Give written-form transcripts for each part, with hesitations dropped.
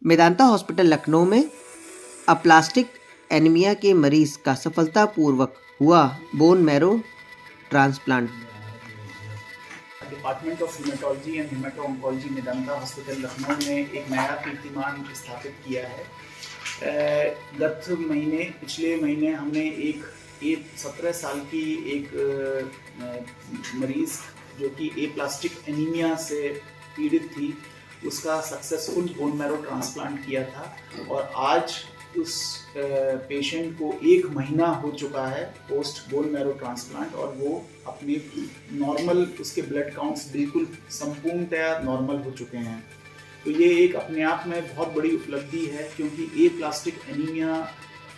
Medanta hospital Lucknow में aplastic anaemia के मरीज का सफलतापूर्वक हुआ bone marrow transplant. Department of hematology and hemato oncology Medanta hospital Lucknow ने एक नया कीर्तिमान स्थापित किया है। पिछले महीने हमने एक 17 साल की एक मरीज़ जो कि एप्लास्टिक एनीमिया से पीड़ित थी, उसका सक्सेसफुल बोन मैरो ट्रांसप्लांट किया था और आज उस पेशेंट को 1 महीना हो चुका है पोस्ट बोन मैरो ट्रांसप्लांट और वो अपने नॉर्मल, उसके ब्लड काउंट्स बिल्कुल संपूर्णतया नॉर्मल हो चुके हैं। तो ये एक अपने आप में बहुत बड़ी उपलब्धि है, क्योंकि एप्लास्टिक एनीमिया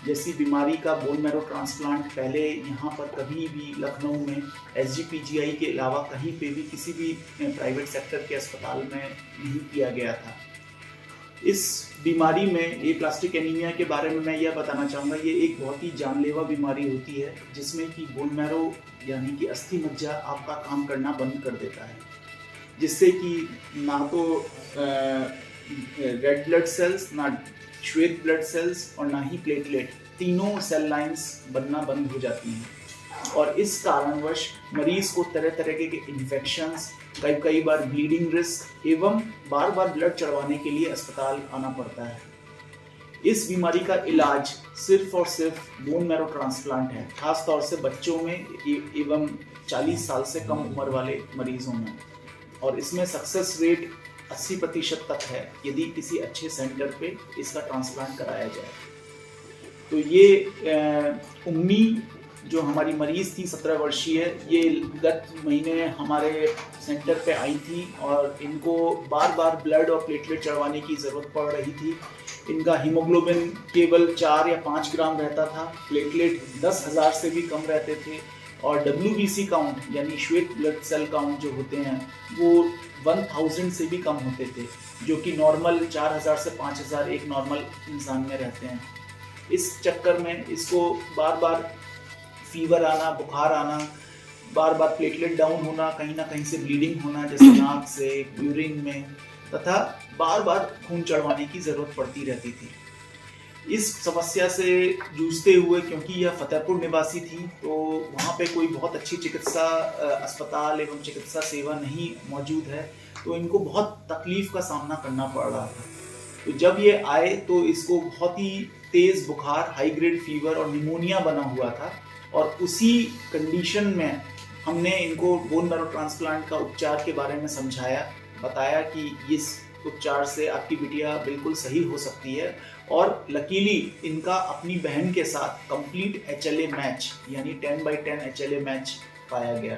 जैसी बीमारी का बोन मैरो ट्रांसप्लांट पहले यहाँ पर कभी भी लखनऊ में SGPGI के अलावा कहीं पे भी किसी भी प्राइवेट सेक्टर के अस्पताल में नहीं किया गया था। इस बीमारी में एप्लास्टिक एनीमिया के बारे में मैं यह बताना चाहूँगा, ये एक बहुत ही जानलेवा बीमारी होती है जिसमें कि बोन मैरो यानी कि अस्थि मज्जा आपका काम करना बंद कर देता है, जिससे कि ना तो रेड ब्लड सेल्स, ना श्वेत ब्लड सेल्स और ना ही प्लेटलेट, तीनों सेल लाइंस बनना बंद हो जाती हैं और इस कारणवश मरीज को तरह तरह के इन्फेक्शंस, कई बार ब्लीडिंग रिस्क एवं बार बार ब्लड चढ़वाने के लिए अस्पताल आना पड़ता है। इस बीमारी का इलाज सिर्फ और सिर्फ बोन मैरो ट्रांसप्लांट है, खास तौर से बच्चों में एवं 40 साल से कम उम्र वाले मरीजों में, और इसमें सक्सेस रेट 80% तक है यदि किसी अच्छे सेंटर पे इसका ट्रांसप्लांट कराया जाए। तो ये उम्मी जो हमारी मरीज़ थी 17 वर्षीय, ये गत महीने हमारे सेंटर पे आई थी और इनको बार बार ब्लड और प्लेटलेट चढ़वाने की ज़रूरत पड़ रही थी। इनका हीमोग्लोबिन केवल 4 या 5 ग्राम रहता था, प्लेटलेट 10,000 से भी कम रहते थे और WBC काउंट यानी श्वेत ब्लड सेल काउंट जो होते हैं वो 1000 से भी कम होते थे, जो कि नॉर्मल 4000 से 5000 एक नॉर्मल इंसान में रहते हैं। इस चक्कर में इसको बार बार फीवर आना, बुखार आना, बार बार प्लेटलेट डाउन होना, कहीं ना कहीं से ब्लीडिंग होना जैसे नाक से, यूरिन में, तथा बार बार खून चढ़वाने की ज़रूरत पड़ती रहती थी। इस समस्या से जूझते हुए, क्योंकि यह फतेहपुर निवासी थी, तो वहाँ पे कोई बहुत अच्छी चिकित्सा अस्पताल एवं चिकित्सा सेवा नहीं मौजूद है, तो इनको बहुत तकलीफ़ का सामना करना पड़ रहा था। तो जब ये आए तो इसको बहुत ही तेज़ बुखार, हाई ग्रेड फीवर और निमोनिया बना हुआ था और उसी कंडीशन में हमने इनको बोन मैरो ट्रांसप्लांट का उपचार के बारे में समझाया, बताया कि इस उपचार से आपकी बिटिया बिल्कुल सही हो सकती है और लकीली इनका अपनी बहन के साथ कंप्लीट HLA मैच यानी 10/10 HLA मैच पाया गया।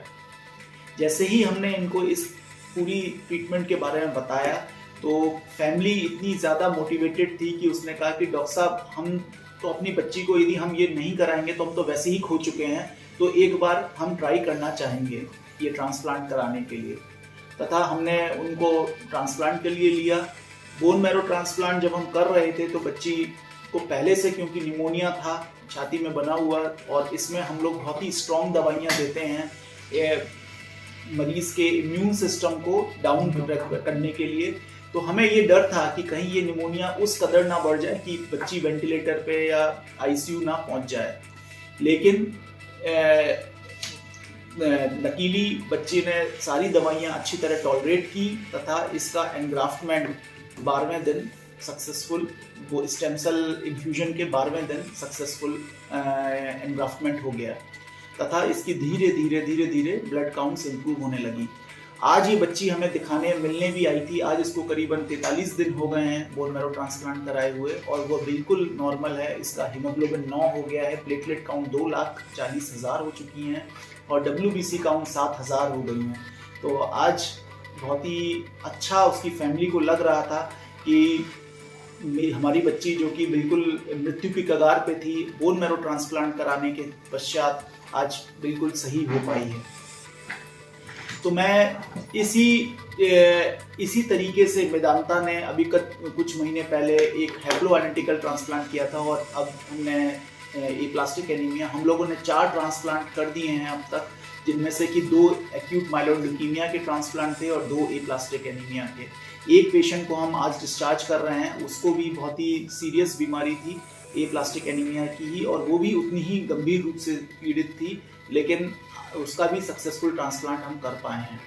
जैसे ही हमने इनको इस पूरी ट्रीटमेंट के बारे में बताया तो फैमिली इतनी ज़्यादा मोटिवेटेड थी कि उसने कहा कि डॉक्टर साहब, हम तो अपनी बच्ची को यदि हम ये नहीं कराएंगे तो हम तो वैसे ही खो चुके हैं, तो एक बार हम ट्राई करना चाहेंगे ये ट्रांसप्लांट कराने के लिए। तथा हमने उनको ट्रांसप्लांट के लिए लिया। बोन मैरो ट्रांसप्लांट जब हम कर रहे थे तो बच्ची को पहले से, क्योंकि निमोनिया था छाती में बना हुआ, और इसमें हम लोग बहुत ही स्ट्रॉन्ग दवाइयाँ देते हैं मरीज़ के इम्यून सिस्टम को डाउन करने के लिए, तो हमें ये डर था कि कहीं ये निमोनिया उस कदर ना बढ़ जाए कि बच्ची वेंटिलेटर पे या ICU ना पहुंच जाए। लेकिन लकीली बच्ची ने सारी दवाइयाँ अच्छी तरह टॉलरेट की तथा इसका एनग्राफ्टमेंट 12वें दिन सक्सेसफुल, वो स्टेम सेल इन्फ्यूजन के 12वें दिन सक्सेसफुल एनग्राफ्टमेंट हो गया तथा इसकी धीरे धीरे ब्लड काउंट्स इम्प्रूव होने लगी। आज ये बच्ची हमें मिलने भी आई थी। आज इसको करीबन 43 दिन हो गए हैं बोन मैरो ट्रांसप्लांट कराए हुए और वो बिल्कुल नॉर्मल है। इसका हीमोग्लोबिन 9 हो गया है, प्लेटलेट काउंट 2,40,000 हो चुकी हैं और WBC काउंट 7,000 हो गई हैं। तो आज बहुत ही अच्छा उसकी फैमिली को लग रहा था कि हमारी बच्ची जो कि बिल्कुल मृत्यु की कगार पे थी, बोन मैरो ट्रांसप्लांट कराने के पश्चात आज बिल्कुल सही हो पाई है। तो मैं इसी तरीके से मेदांता ने अभी कुछ महीने पहले एक हैप्लो आइडेंटिकल ट्रांसप्लांट किया था और अब हमने एप्लास्टिक एनीमिया, हम लोगों ने 4 ट्रांसप्लांट कर दिए हैं अब तक, जिनमें से कि 2 एक्यूट माइलोइड ल्यूकीमिया के ट्रांसप्लांट थे और 2 एप्लास्टिक एनीमिया के। एक पेशेंट को हम आज डिस्चार्ज कर रहे हैं, उसको भी बहुत ही सीरियस बीमारी थी एप्लास्टिक एनीमिया की ही, और वो भी उतनी ही गंभीर रूप से पीड़ित थी, लेकिन उसका भी सक्सेसफुल ट्रांसप्लांट हम कर पाए हैं।